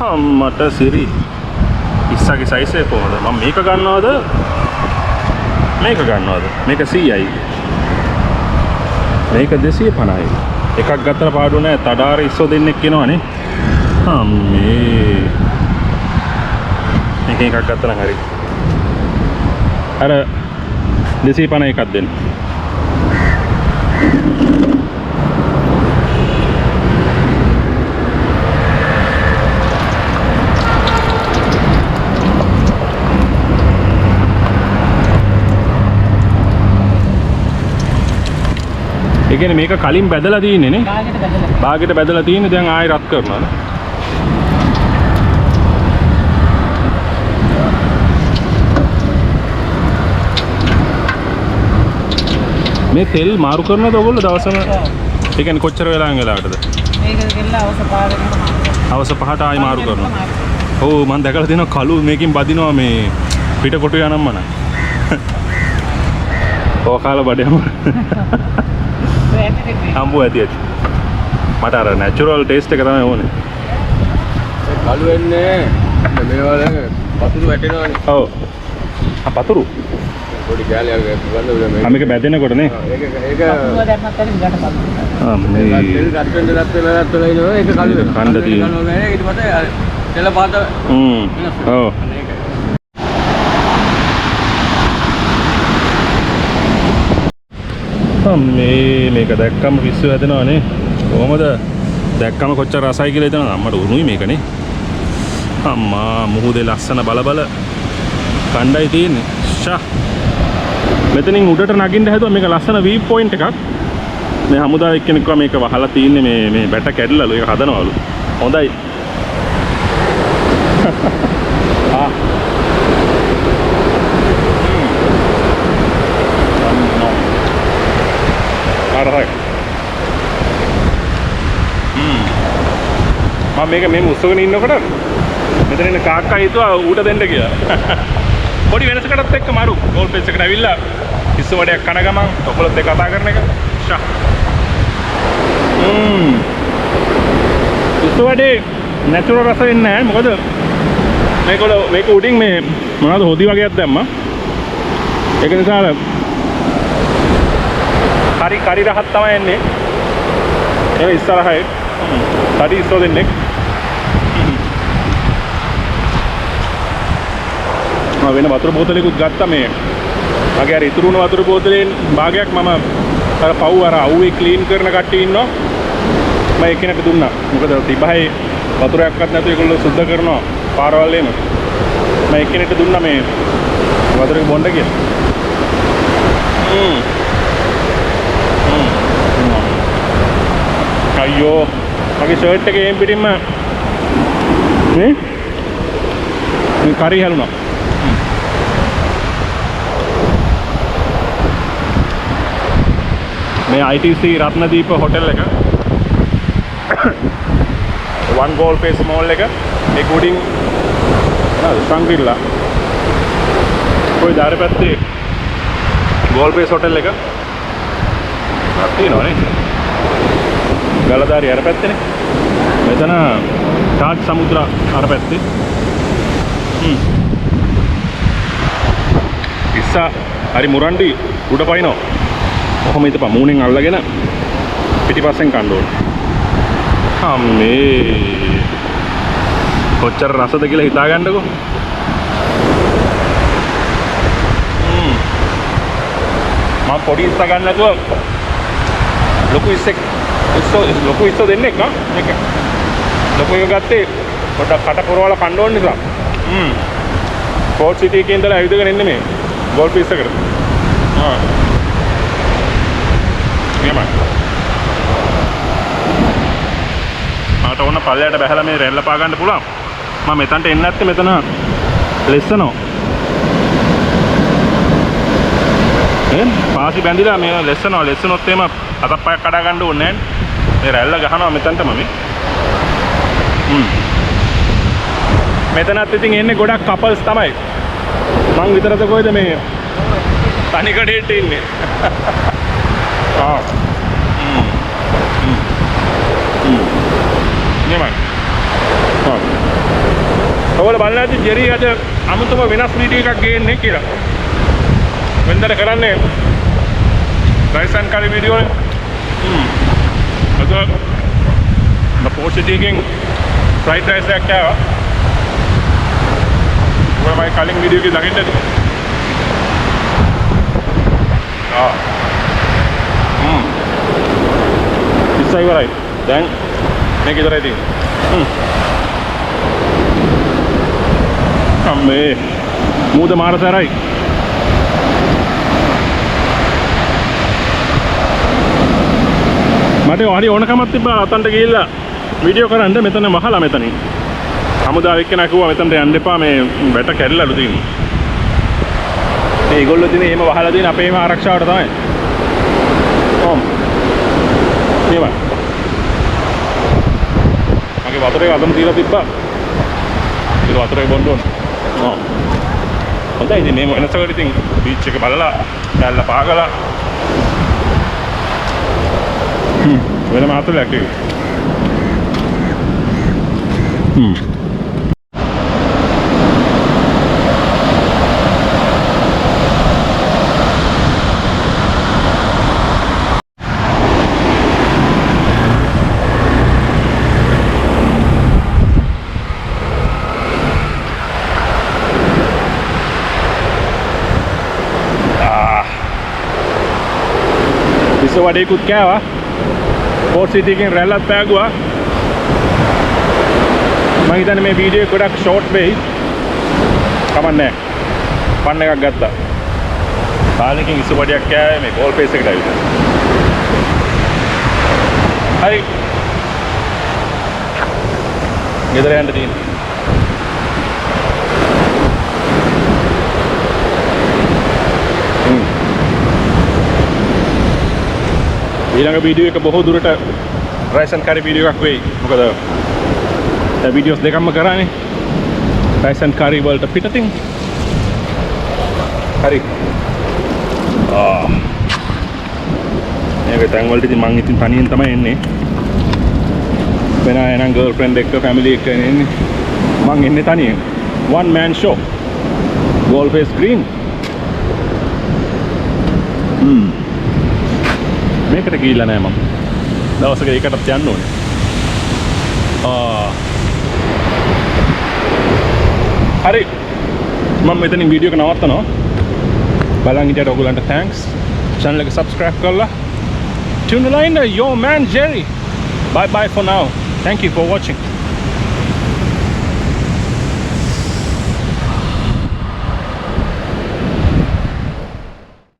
අම්මට සිරි ඉස්සගේ සයිස් එක කොහොමද මම මේක ගන්නවද මේක 100යි මේක 250යි එකක් ගත්තට පාඩු නැහැ තඩාර ඉස්සෝ දෙන්නෙක් කියනවනේ අම්මේ මේක එකක් ගත්තා නම් හරි අර 250 එකක් දෙන්න ඒ කියන්නේ මේක කලින් බැදලා තියෙන්නේ නේ භාගයට බැදලා තියෙන්නේ දැන් ආයෙ රත් කරනවා නේ මේ තෙල් මාරු කරනවද ඔයගොල්ලෝ දවසම ඒ කියන්නේ කොච්චර වෙලාවකටද මේක ගෙල්ල අවස 5ට ආයෙ මාරු කරනවා ඔව් මම දැකලා තියෙනවා කළු මේකෙන් බදිනවා මේ පිට කොටු යනම්ම නා ඕකාල බඩේම හම්බු ඇති මට අර නැචරල් ටේස්ට් එක තමයි ඕනේ ඒ කළු වෙන්නේ මේ වල පතුරු වැටෙනවනේ ඔව් පතුරු පොඩි කැලයක් ගන්න මේ මේක බැදෙනකොට නේ ඒක පතුරුව දැම්මත් හරි විලට බලන්න මේ තෙල් රත් වෙලා ඉනවා ඒක කළු වෙනවා කණ්ඩ තියෙනවා ඊට පස්සේ තෙල පාත ඔව් මේක දැක්කම පිස්සු හැදෙනවනේ කොහමද දැක්කම කොච්චර රසයි කියලා හිතනවද අම්මට උණුයි මේකනේ අම්මා මුහුදේ ලස්සන බල කණ්ඩායි තියෙන්නේ ෂා මෙතනින් උඩට නගින්න හැදුවා මේක ලස්සන වී පොයින්ට් එකක් මේ හමුදාව එක්කෙනෙක් කව මේක වහලා තින්නේ මේ බැට කැඩලලු ඒක හදනවලු හොඳයි මම මේක මෙහෙම උස්සගෙන ඉන්නකොට මෙතන ඉන්න කාක්කා හිතුවා ඌට දෙන්න කියලා. පොඩි වෙනසකටත් එක්ක මාරු ගෝල් පේස් එකට ඇවිල්ලා පිස්සු වඩයක් කන ගමන් ඔකොලොත් එක්ක කතා කරන එක. ෂා. පිස්සු වඩේ නැචරල් රස වෙන්නේ නැහැ. මොකද මේක උඩින් මේ මොනවද හොදි වගේක් දැම්මා. ඒක නිසා කරි රහක් තමයි එන්නේ. ඒක ඉස්සරහයි. තඩි ඉස්සෝ දෙන්නේ. මම වෙන වතුර බෝතලයකුත් ගත්තා මේ. මගේ අර ඉතුරු වුණ වතුර බෝතලෙන් භාගයක් මම අර පව් අර අවුවේ ක්ලීන් කරන කට්ටිය ඉන්නවා. මම එක්කෙනෙක්ට දුන්නා. මොකද තිබහේ වතුරයක්වත් නැතුව ඒගොල්ලෝ සුද්ධ කරනවා පාරවල් එම. මම එක්කෙනෙක්ට දුන්නා මේ වතුරේ බොන්න කියලා. අයියෝ මගේ ෂර්ට් එකේ එම් පිටින්ම මේ කරි හැලුණා. මේ ITC රත්නදීප හොටෙල් එක වන් ගෝල් ෆේස් මෝල් එක ඒ කුඩින් සංග්‍රිලා කොයි දාරේ පැත්තේ ගෝල් ෆේස් හොටෙල් එක තියෙනවනේ ගලදාරි අර පැත්තේනේ මෙතන තාජ් සමුද්‍ර අර පැත්තේ ඉස්සා හරි මුරණ්ඩි උඩ පයින්නෝ කොහොම හිටපන් මූණෙන් අල්ලගෙන පිටිපස්සෙන් කන්න ඕනේ අම්මේ කොච්චර රසද කියලා හිතා ගන්නකෝ මම පොඩි ඉස්සා ගන්න නැතුව ලොකු ඉස්සෝ දෙන්නේ නා මේක ලොකු එක ගත්තේ පොඩ්ඩක් කට පුරවලා කන්න ඕන නිසා පෝට් සිටි එකේ ඉඳලා ඇවිදගෙන එන්නේ මේ ගෝල් පීස් එකට එහෙමයි මට ඕන පල්ලයට බහැලා මේ රැල්ල පා ගන්න පුළුවන් මම මෙතනට එන්නේ නැත්තේ මෙතන ලෙස්සනෝ පාසි බැඳිලා මේ ලෙස්සනොත් එහෙම අතක් පයක් කඩා ගන්න ඕනේ නැහැ මේ රැල්ල ගහනවා මෙතනටම මේ මෙතනත් ඉතින් එන්නේ ගොඩක් කපල්ස් තමයි මං විතරද කොයිද මේ තනි කඩේට ඉන්නේ නෙමෙයි ඔයාලා බලලා ඇති ජෙරි අද අමුතුම වෙනස් වීඩියෝ එකක් ගේන්නේ කියලා. වෙනදට කරන්නේ rice and curry video එක. අද පෝස්ට් එකකින් fried rice එකක් ආවා. ඔයා මගේ කලින් වීඩියෝ එකේ දකින්න ඇති. ඉස්සයි වරයි. දැන් මේක ඉතරයි තියෙන්නේ. අම්මේ මූද මාරතරයි. මට හරි ඕනකමක් තිබ්බා අතන්ට ගිහිල්ලා වීඩියෝ කරන්න මෙතන වහලා මෙතනින්. හමුදාව එක්කෙනා කිව්වා මෙතනට යන්න එපා මේ වැට කැඩලාලු තියෙන්නේ. ඒගොල්ලෝ දිනේ එහෙම වහලා තියෙන අපේම ආරක්ෂාවට තමයි. ඔම්. ඒවා. මගේ වතුරේ අතම තියලා තිබ්බා. ඒක වතුරේ බොන්න ඕන. ඔව්. හොඳයි ඉතින් මේ වෙනසකට ඉතින් බීච් එක බලලා දැල්ලා පාගලා වෙන මාතලයක් ඒක. ඉස්සෝ වඩේකුත් කෑවා. පෝට් සිටි එකෙන් රැල්ලත් පෑගුවා. මම හිතන්නේ මේ වීඩියෝ එක ගොඩක් ෂෝට් වෙයි. කමන්නේ. පන්න එකක් ගත්තා. කාලෙකින් ඉස්සෝ වඩයක් කෑවේ මේ ගෝල් ෆේස් එකට ආවිත්. හරි. ගෙදර යන්න තියෙනවා. ඊළඟ වීඩියෝ එක බොහෝ දුරට rice and curry වීඩියෝ එකක් වෙයි. මොකද දැන් වීඩියෝස් දෙකක්ම කරානේ. rice and curry වලට පිටතින්. හරි. මේක තැන් වලට ඉතින් මං ඉතින් තනියෙන් තමයි එන්නේ. වෙන අය නම් girlfriend එක්ක family එක්ක එන්නේ. මං එන්නේ තනියෙන්. one man show. Gold face green. මේකට ගිහිල්ලා නෑ මම. දවසක ඒකටත් යන්න ඕනේ. හරි. මම මෙතනින් වීඩියෝ එක නවත්තනවා. බලන් හිටියට ඔයගොල්ලන්ට thanks. channel එක subscribe කරලා tune in your man Jerry. Bye bye for now. Thank you for watching.